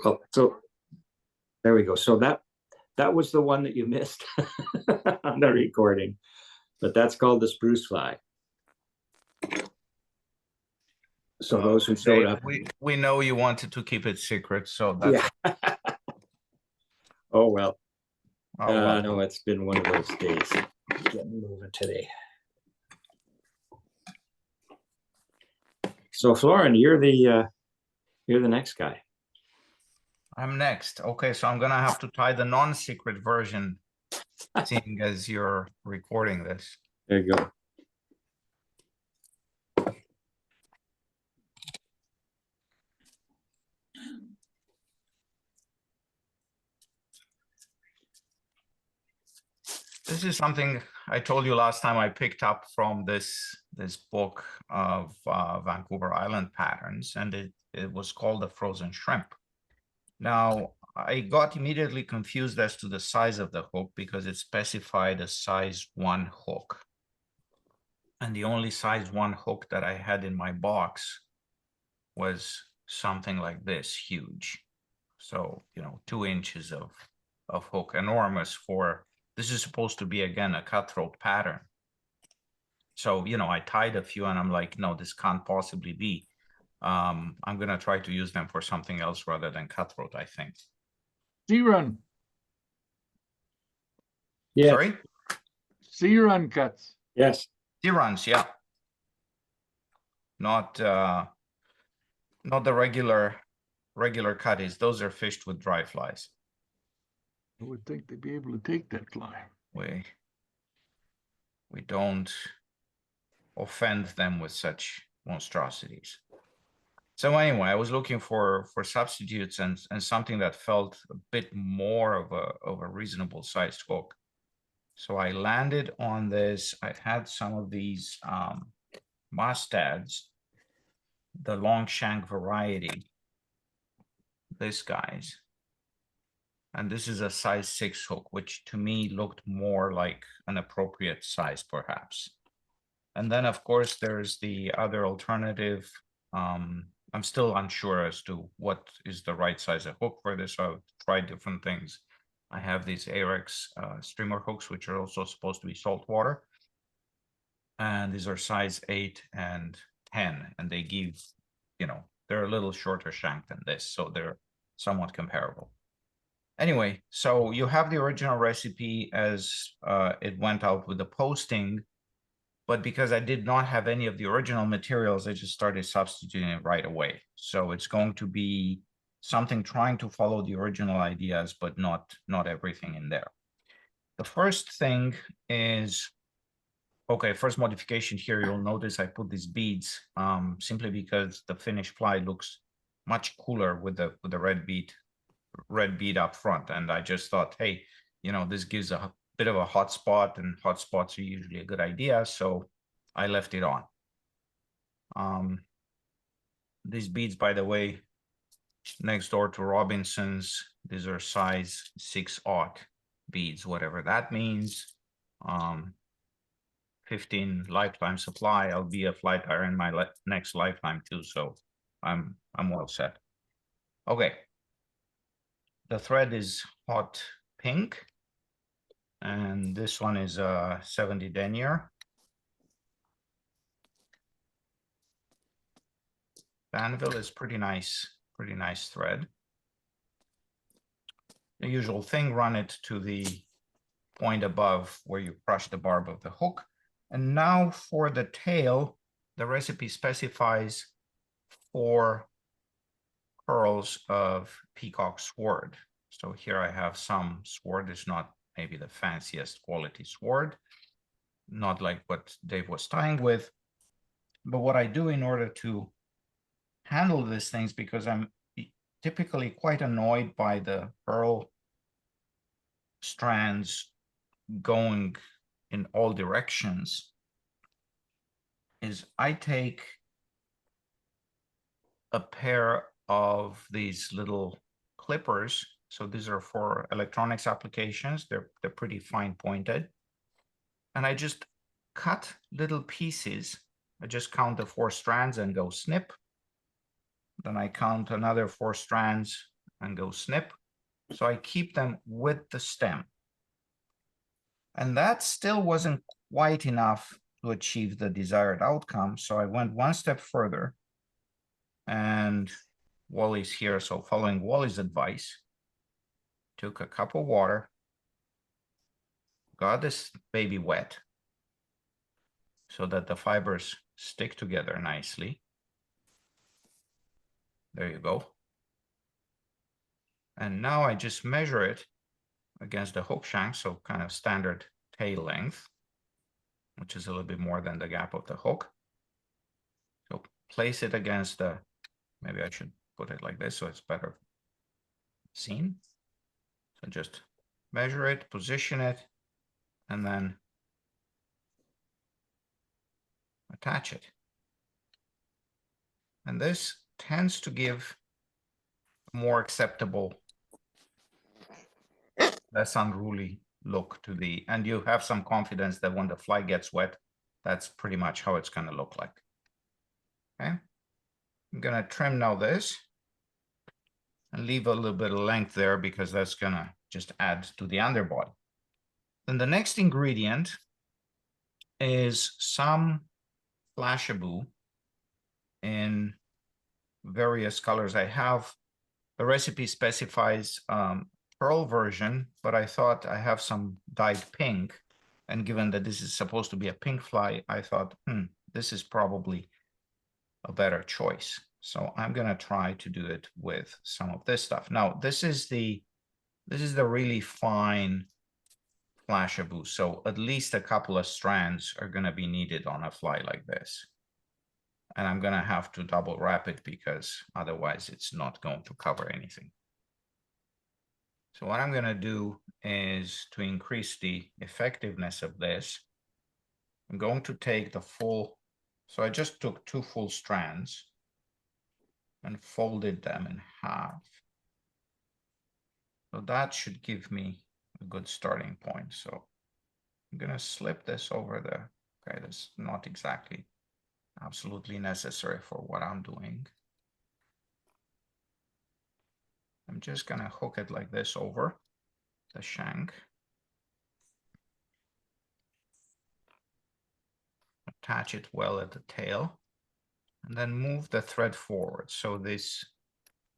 Well, so there we go. So that was the one that you missed on the recording, but that's called the Spruce Fly. So those who showed up, we know you wanted to keep it secret, so that's yeah. Oh well. Oh, well. No, it's been one of those days. Getting moving today. So Florin, you're the next guy. I'm next. Okay, so I'm gonna have to tie the non-secret version, seeing as you're recording this. There you go. This is something I told you last time I picked up from this book of Vancouver Island patterns, and it was called the Frozen Shrimp. Now, I got immediately confused as to the size of the hook because it specified a size 1 hook. And the only size 1 hook that I had in my box was something like this, huge. So, 2 inches of hook, enormous for, this is supposed to be, again, a cutthroat pattern. So, I tied a few and I'm like, no, this can't possibly be. I'm going to try to use them for something else rather than cutthroat, I think. C-run. Yeah. Sorry? C-run cuts. Yes. C-runs, yeah. Not the regular cutties. Those are fished with dry flies. I would think they'd be able to take that fly. We don't offend them with such monstrosities. So anyway, I was looking for substitutes and something that felt a bit more of a reasonable sized hook. So I landed on this. I had some of these mustads, the long shank variety, this guy's. And this is a size 6 hook, which to me looked more like an appropriate size, perhaps. And then, of course, there's the other alternative. I'm still unsure as to what is the right size of hook for this. I've tried different things. I have these Arex streamer hooks, which are also supposed to be saltwater. And these are size 8 and 10. And they give, they're a little shorter shank than this. So they're somewhat comparable. Anyway, so you have the original recipe as it went out with the posting. But because I did not have any of the original materials, I just started substituting it right away. So it's going to be something trying to follow the original ideas, but not everything in there. The first thing is, okay, first modification here, you'll notice I put these beads simply because the finished fly looks much cooler with the red bead up front. And I just thought, hey, this gives a bit of a hot spot, and hot spots are usually a good idea, so I left it on. These beads, by the way, next door to Robinson's, these are size 6/0 beads, whatever that means. 15 lifetime supply. I'll be a fly tyer in my next lifetime too, so I'm well set. Okay, the thread is hot pink. And this one is 70 denier. Danville is pretty nice thread. The usual thing, run it to the point above where you crush the barb of the hook. And now for the tail, the recipe specifies 4 curls of Peacock Sword. So here I have some sword. It's not maybe the fanciest quality sword, not like what Dave was tying with. But what I do in order to handle these things, because I'm typically quite annoyed by the Herl strands going in all directions, is I take a pair of these little clippers. So these are for electronics applications. They're pretty fine pointed. And I just cut little pieces. I just count the 4 strands and go snip. Then I count another 4 strands and go snip. So I keep them with the stem. And that still wasn't quite enough to achieve the desired outcome. So I went one step further. And Wally's here. So following Wally's advice, took a cup of water, got this baby wet so that the fibers stick together nicely. There you go. And now I just measure it against the hook shank, so kind of standard tail length, which is a little bit more than the gap of the hook. So place it against the, maybe I should put it like this so it's better seen. So just measure it, position it, and then attach it. And this tends to give a more acceptable, less unruly look to the, and you have some confidence that when the fly gets wet, that's pretty much how it's going to look like. Okay. I'm going to trim now this and leave a little bit of length there because that's going to just add to the underbody. Then the next ingredient is some Flashabou in various colors. I have, the recipe specifies pearl version, but I thought I have some dyed pink. And given that this is supposed to be a pink fly, I thought, this is probably a better choice. So I'm going to try to do it with some of this stuff. Now, this is the really fine Flashabou. So at least a couple of strands are going to be needed on a fly like this. And I'm going to have to double wrap it because otherwise it's not going to cover anything. So what I'm going to do is to increase the effectiveness of this, I'm going to take the full, so I just took 2 full strands and folded them in half. So that should give me a good starting point. So I'm going to slip this over there. Okay, that's not exactly absolutely necessary for what I'm doing. I'm just going to hook it like this over the shank. Attach it well at the tail and then move the thread forward. So this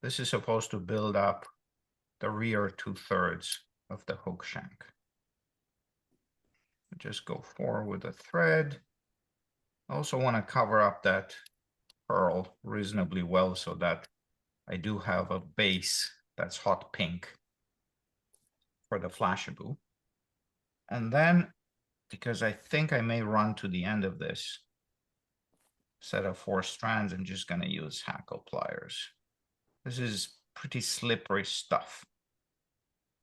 is supposed to build up the rear 2/3 of the hook shank. Just go forward with the thread. I also want to cover up that pearl reasonably well so that I do have a base that's hot pink for the Flashabou. And then, because I think I may run to the end of this set of 4 strands, I'm just going to use Hackle pliers. This is pretty slippery stuff.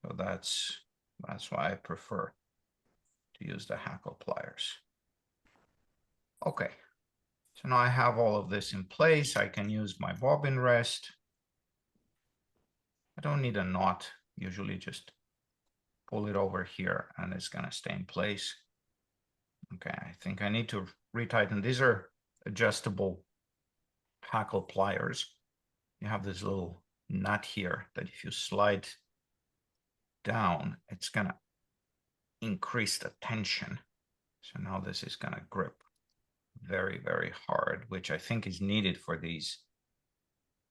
So that's why I prefer to use the Hackle pliers. Okay, so now I have all of this in place. I can use my bobbin rest. I don't need a knot, usually just pull it over here and it's going to stay in place. Okay, I think I need to retighten. These are adjustable Hackle pliers. You have this little nut here that if you slide down, it's going to increase the tension. So now this is going to grip very, very hard, which I think is needed for these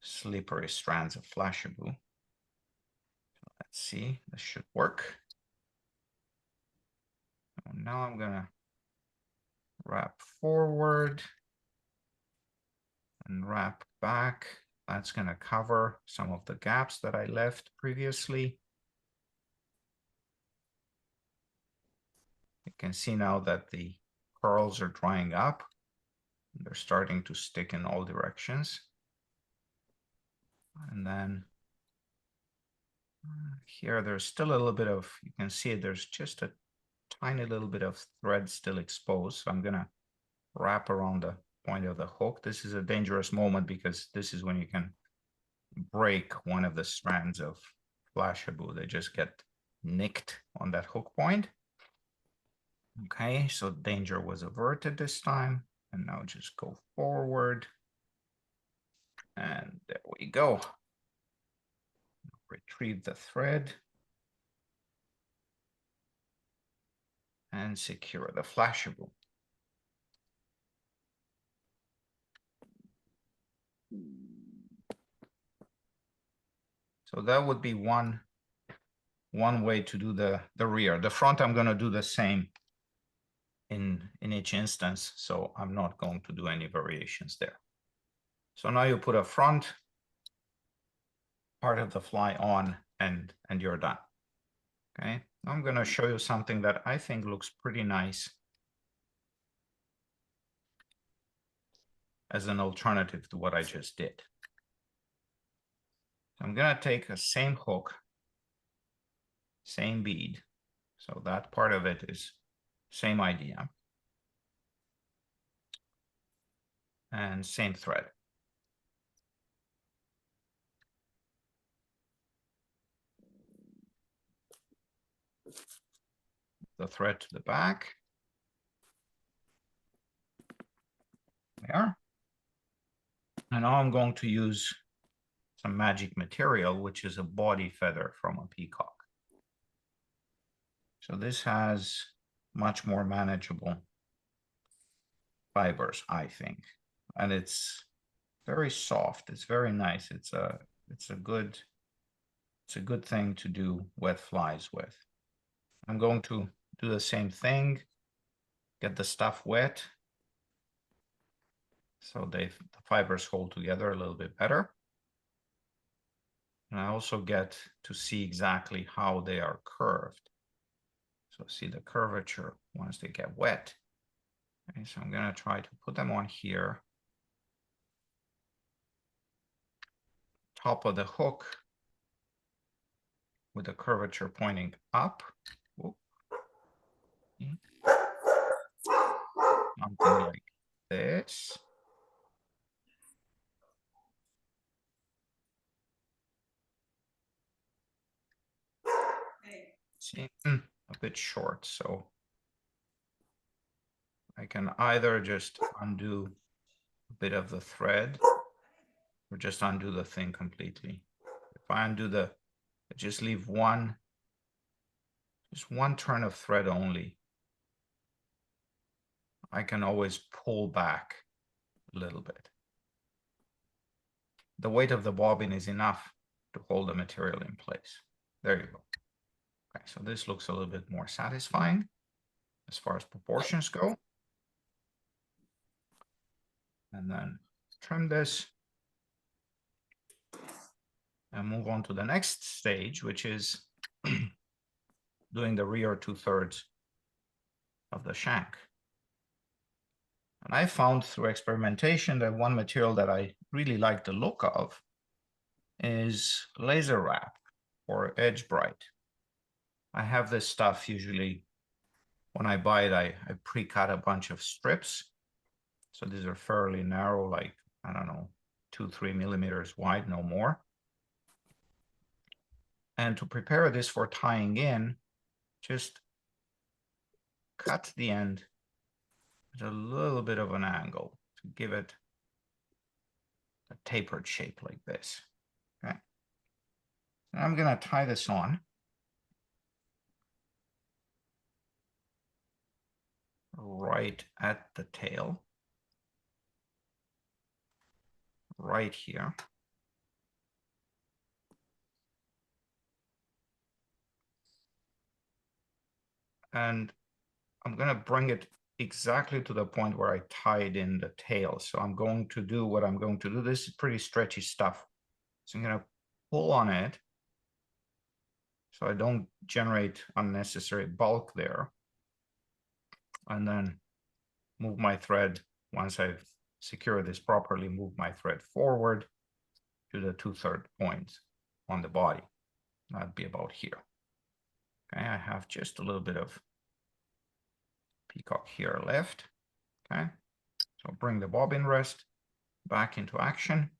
slippery strands of Flashabou. Let's see, this should work. Now I'm going to wrap forward and wrap back. That's going to cover some of the gaps that I left previously. You can see now that the curls are drying up. They're starting to stick in all directions. And then here, there's still a little bit of, you can see it, there's just a tiny little bit of thread still exposed. So I'm going to wrap around the point of the hook. This is a dangerous moment because this is when you can break one of the strands of Flashabou. They just get nicked on that hook point. Okay, so danger was averted this time. And now just go forward. And there we go. retrieve the thread and secure the Flashabou. So that would be one way to do the rear. The front, I'm going to do the same in each instance, so I'm not going to do any variations there. So now you put a front part of the fly on and you're done. Okay, I'm going to show you something that I think looks pretty nice as an alternative to what I just did. I'm going to take a same hook, same bead. So that part of it is same idea. And same thread. The thread to the back. There. And now I'm going to use some magic material, which is a body feather from a peacock. So this has much more manageable fibers, I think. And it's very soft. It's very nice. It's a good thing to do wet flies with. I'm going to do the same thing, get the stuff wet so the fibers hold together a little bit better. And I also get to see exactly how they are curved. So see the curvature once they get wet. Okay, so I'm going to try to put them on here. Top of the hook with the curvature pointing up. Whoop. Something like this. See, a bit short, so I can either just undo a bit of the thread or just undo the thing completely. If I undo just leave just one turn of thread only, I can always pull back a little bit. The weight of the bobbin is enough to hold the material in place. There you go. Okay, so this looks a little bit more satisfying as far as proportions go. And then trim this and move on to the next stage, which is doing the rear 2/3 of the shank. And I found through experimentation that one material that I really like the look of is laser wrap or edge bright. I have this stuff usually when I buy it, I pre-cut a bunch of strips. So these are fairly narrow, like, I don't know, 2-3 millimeters wide, no more. And to prepare this for tying in, just cut the end at a little bit of an angle to give it a tapered shape like this. Okay. And I'm going to tie this on. Right at the tail. Right here. And I'm going to bring it exactly to the point where I tied in the tail. So I'm going to do what I'm going to do. This is pretty stretchy stuff. So I'm going to pull on it so I don't generate unnecessary bulk there. And then move my thread, once I've secured this properly, move my thread forward to the 2/3 point on the body. That'd be about here. Okay, I have just a little bit of peacock here left. Okay, so bring the bobbin rest back into action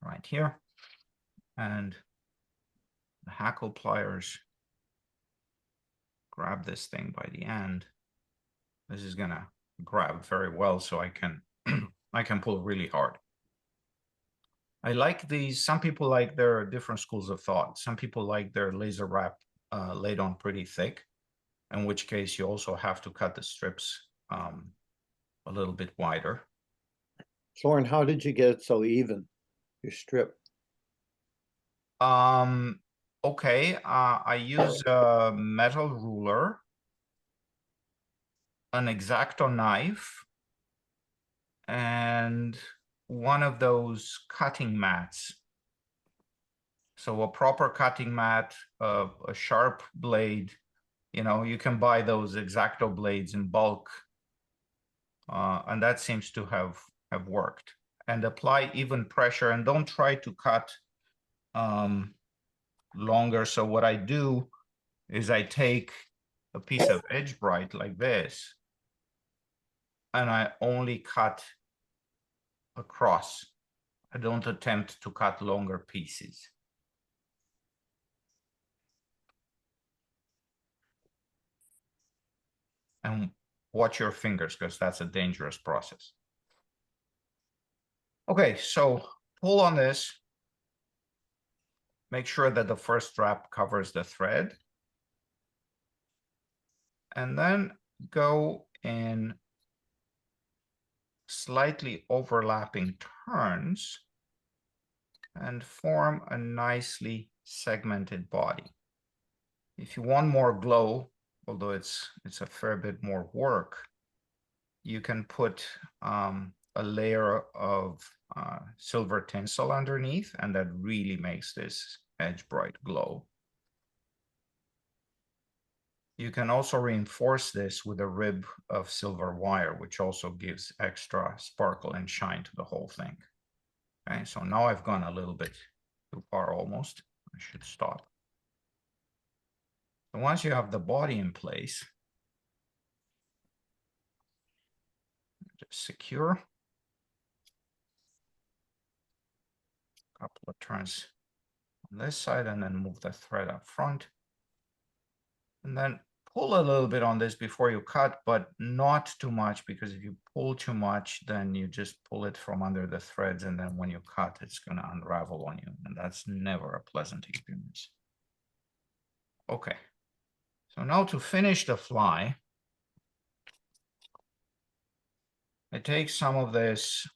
right here. And the hackle pliers grab this thing by the end. This is gonna grab very well, so I can I can pull really hard. I like these. Some people like their different schools of thought. Some people like their laser wrap laid on pretty thick, in which case you also have to cut the strips a little bit wider. Florin, how did you get it so even? Your strip. Okay, I use a metal ruler, an X-Acto knife, and one of those cutting mats. So a proper cutting mat, a sharp blade, you know, you can buy those X-Acto blades in bulk. And that seems to have worked. And apply even pressure, and don't try to cut longer. So what I do is I take a piece of edge bright like this, and I only cut across. I don't attempt to cut longer pieces. And watch your fingers, because that's a dangerous process. Okay, so pull on this. Make sure that the first strap covers the thread. And then go in slightly overlapping turns and form a nicely segmented body. If you want more glow, although it's a fair bit more work, you can put a layer of silver tinsel underneath, and that really makes this edge bright glow. You can also reinforce this with a rib of silver wire, which also gives extra sparkle and shine to the whole thing. Okay, so now I've gone a little bit too far almost. I should stop. So once you have the body in place, just secure. A couple of turns on this side, and then move the thread up front. And then pull a little bit on this before you cut, but not too much, because if you pull too much, then you just pull it from under the threads, and then when you cut, it's going to unravel on you, and that's never a pleasant experience. Okay, so now to finish the fly, I take some of this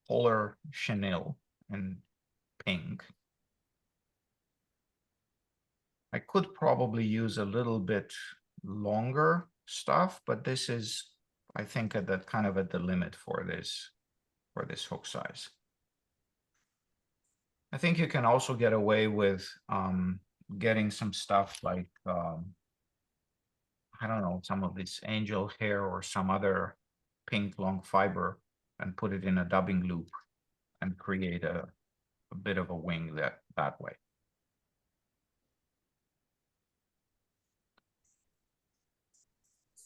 polar chenille in pink. I could probably use a little bit longer stuff, but this is, I think, at that kind of at the limit for this hook size. I think you can also get away with getting some stuff like I don't know, some of this angel hair or some other pink long fiber, and put it in a dubbing loop and create a bit of a wing that way.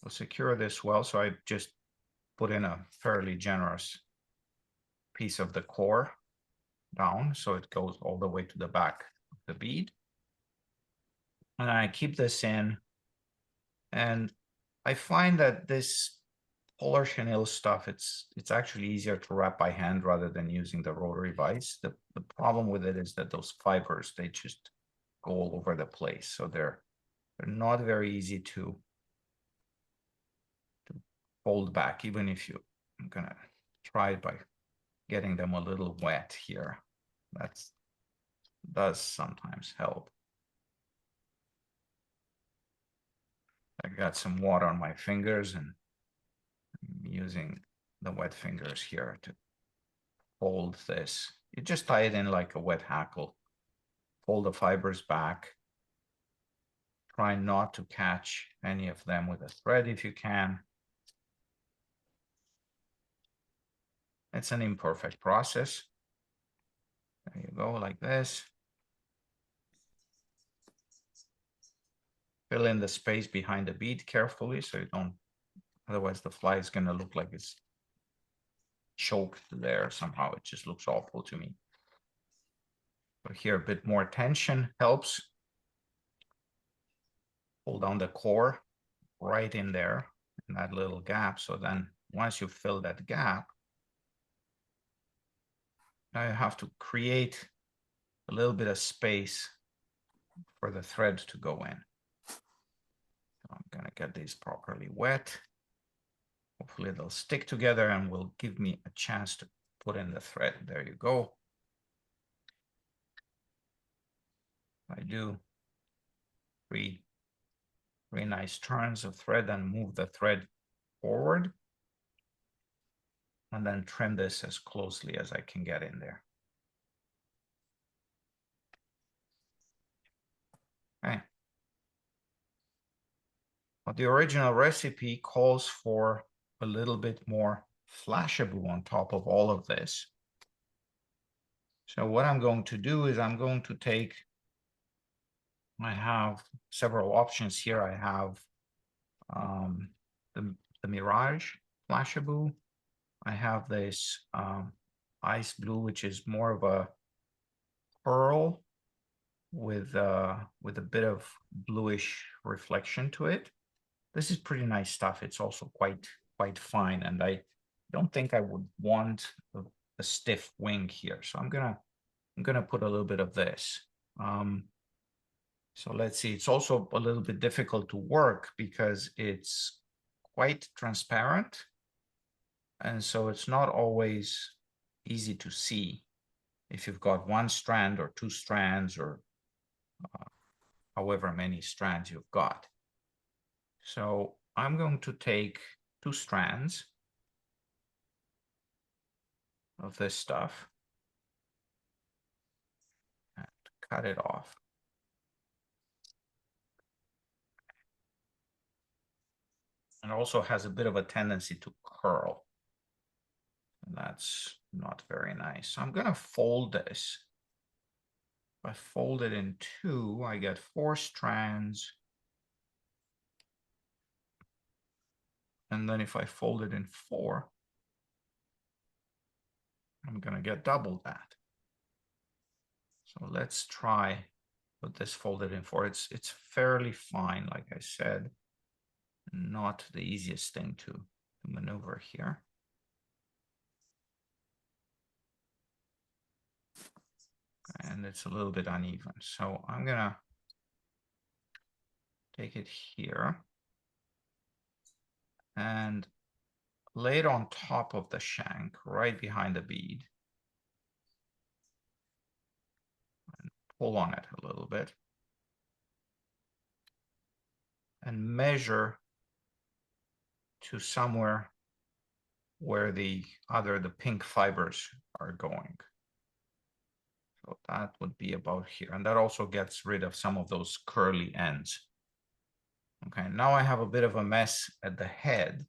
We'll secure this well, so I just put in a fairly generous piece of the core down, so it goes all the way to the back of the bead. And I keep this in, and I find that this polar chenille stuff, it's actually easier to wrap by hand rather than using the rotary vise. The problem with it is that those fibers, they just go all over the place, so they're not very easy to fold back, even if I'm gonna try it by getting them a little wet here. That does sometimes help. I got some water on my fingers, and I'm using the wet fingers here to fold this. You just tie it in like a wet hackle. Fold the fibers back. Try not to catch any of them with a thread if you can. It's an imperfect process. There you go, like this. Fill in the space behind the bead carefully, so you don't, otherwise the fly is gonna look like it's choked there somehow. It just looks awful to me. But here, a bit more tension helps. Pull down the core right in there, in that little gap. So then once you fill that gap, Now you have to create a little bit of space for the thread to go in. So I'm gonna get these properly wet. Hopefully they'll stick together and will give me a chance to put in the thread. There you go. I do three nice turns of thread and move the thread forward. And then trim this as closely as I can get in there. Okay. But the original recipe calls for a little bit more Flashabou on top of all of this. So what I'm going to do is I'm going to take, I have several options here. I have the Mirage Flashabou. I have this ice blue, which is more of a pearl with a bit of bluish reflection to it. This is pretty nice stuff. It's also quite fine, and I don't think I would want a stiff wing here. So I'm gonna put a little bit of this. So let's see. It's also a little bit difficult to work because it's quite transparent. And so it's not always easy to see if you've got one strand or two strands or however many strands you've got. So I'm going to take 2 strands of this stuff and cut it off. It also has a bit of a tendency to curl. And that's not very nice. So I'm going to fold this. If I fold it in 2, I get 4 strands. And then if I fold it in 4, I'm going to get double that. So let's try with this folded in 4. It's fairly fine, like I said. Not the easiest thing to maneuver here. And it's a little bit uneven. So I'm gonna take it here and lay it on top of the shank, right behind the bead. And pull on it a little bit. And measure to somewhere where the pink fibers are going. So that would be about here. And that also gets rid of some of those curly ends. Okay, now I have a bit of a mess at the head.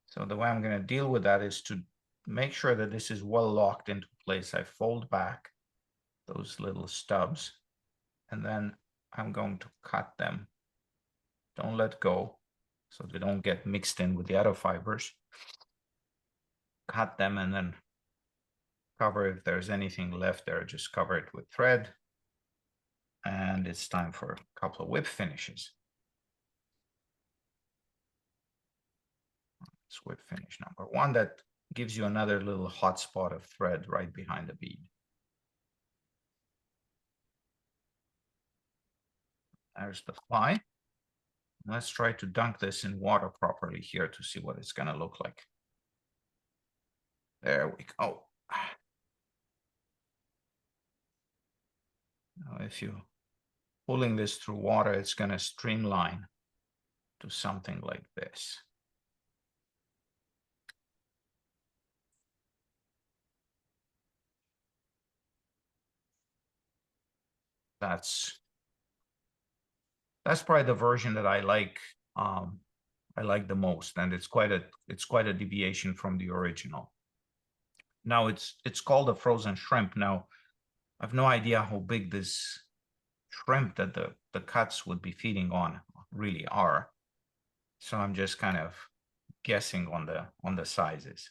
So the way I'm going to deal with that is to make sure that this is well locked into place. I fold back those little stubs, and then I'm going to cut them. Don't let go, so they don't get mixed in with the other fibers. Cut them and then cover if there's anything left there, just cover it with thread. And it's time for a couple of whip finishes. It's whip finish number 1 that gives you another little hot spot of thread right behind the bead. There's the fly. Let's try to dunk this in water properly here to see what it's going to look like. There we go. Now, if you're pulling this through water, it's going to streamline to something like this. That's probably the version that I like. I like the most, and it's quite a deviation from the original. Now it's called a frozen shrimp. Now I have no idea how big this shrimp that the cuts would be feeding on really are. So I'm just kind of guessing on the sizes.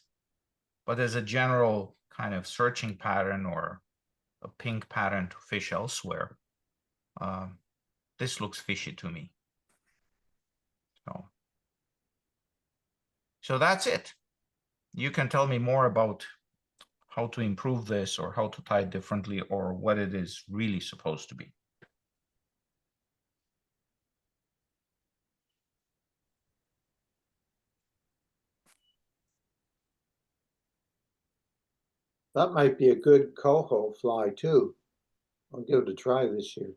But as a general kind of searching pattern or a pink pattern to fish elsewhere, this looks fishy to me. So that's it. You can tell me more about how to improve this or how to tie it differently or what it is really supposed to be. That might be a good coho fly too. I'll give it a try this year.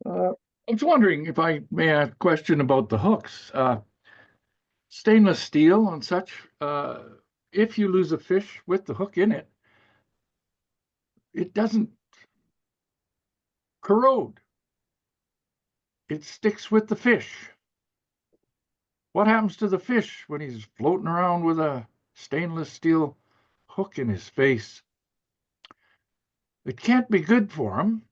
I was wondering if I may ask a question about the hooks. Stainless steel and such, if you lose a fish with the hook in it, it doesn't corrode. It sticks with the fish. What happens to the fish when he's floating around with a stainless steel hook in his face? It can't be good for him.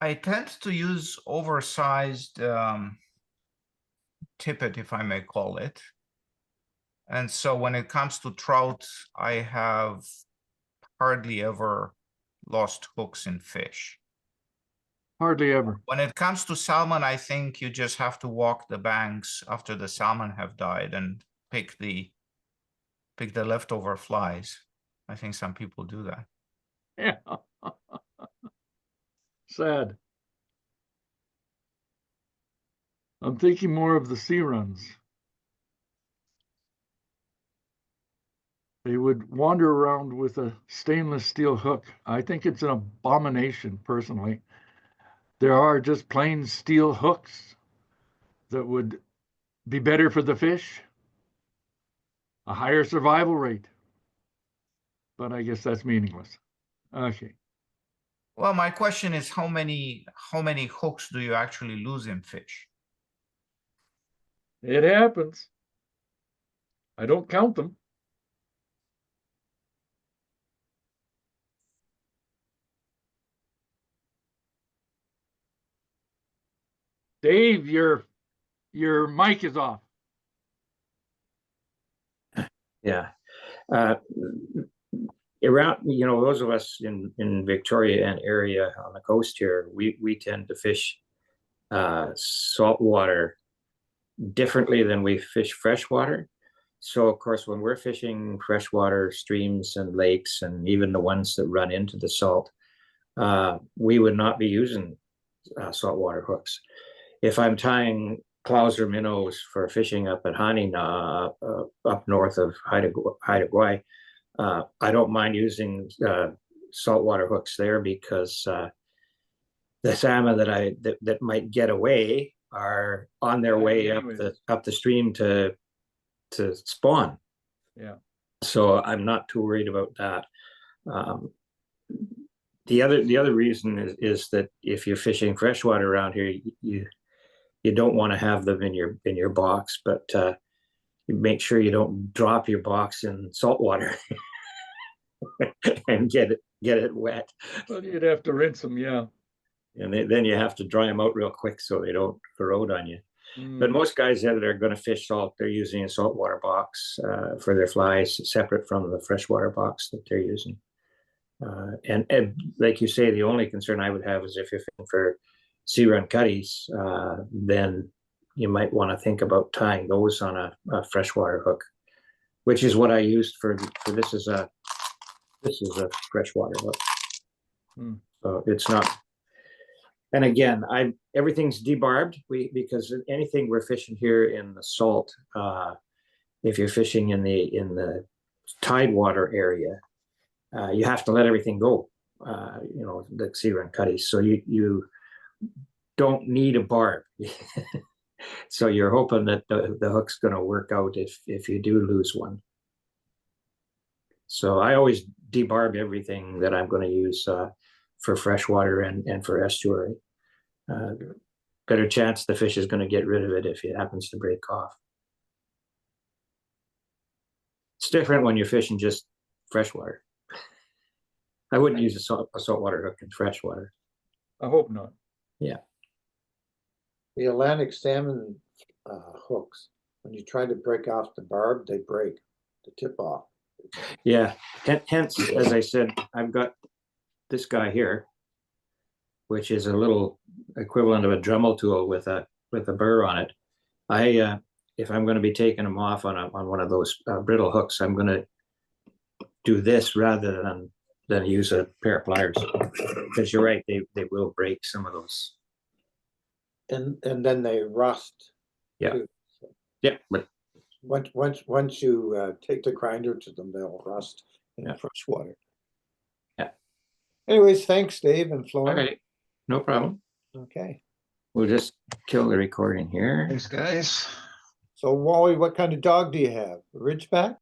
I tend to use oversized tippet, if I may call it. And so when it comes to trout, I have hardly ever lost hooks in fish. Hardly ever. When it comes to salmon, I think you just have to walk the banks after the salmon have died and pick the leftover flies. I think some people do that. Yeah. Sad. I'm thinking more of the sea runs. They would wander around with a stainless steel hook. I think it's an abomination, personally. There are just plain steel hooks that would be better for the fish, a higher survival rate. But I guess that's meaningless. Okay. Well, my question is how many hooks do you actually lose in fish? It happens. I don't count them. Dave, your mic is off. Yeah. Around, you know, those of us in Victoria and area on the coast here, we tend to fish saltwater differently than we fish freshwater. So of course, when we're fishing freshwater streams and lakes, and even the ones that run into the salt, we would not be using saltwater hooks. If I'm tying clouser minnows for fishing up at Hanina, up north of Haida Gwaii, I don't mind using saltwater hooks there because the salmon that might get away are on their way up the stream to spawn. Yeah. So I'm not too worried about that. The other reason is that if you're fishing freshwater around here, you don't want to have them in your box, but you make sure you don't drop your box in salt water and get it wet. Well, you'd have to rinse them, yeah. And then you have to dry them out real quick so they don't corrode on you. But most guys that are going to fish salt, they're using a saltwater box for their flies, separate from the freshwater box that they're using. And like you say, the only concern I would have is if you're fishing for sea run cutties, then you might want to think about tying those on a freshwater hook, which is what I used for this is a freshwater hook. So it's not. And again, everything's debarbed because anything we're fishing here in the salt, if you're fishing in the tidewater area, you have to let everything go. You know, the sea run cutties. So you don't need a barb. So you're hoping that the hook's going to work out if you do lose one. So I always debarb everything that I'm going to use for freshwater and for estuary. Better chance the fish is going to get rid of it if it happens to break off. It's different when you're fishing just freshwater. I wouldn't use a saltwater hook in freshwater. I hope not. Yeah. The Atlantic salmon hooks, when you try to break off the barb, they break the tip off. Yeah. Hence, as I said, I've got this guy here, which is a little equivalent of a Dremel tool with a burr on it. if I'm going to be taking them off on one of those brittle hooks, I'm going to do this rather than use a pair of pliers, because you're right, they will break some of those. And then they rust. Yeah. too. Yeah, but Once you take the grinder to them, they'll rust in Yeah. fresh water. Yeah. Anyways, thanks, Dave and Florin. okay, no problem. Okay. We'll just kill the recording here. Thanks, guys. So Wally, what kind of dog do you have? A Ridgeback?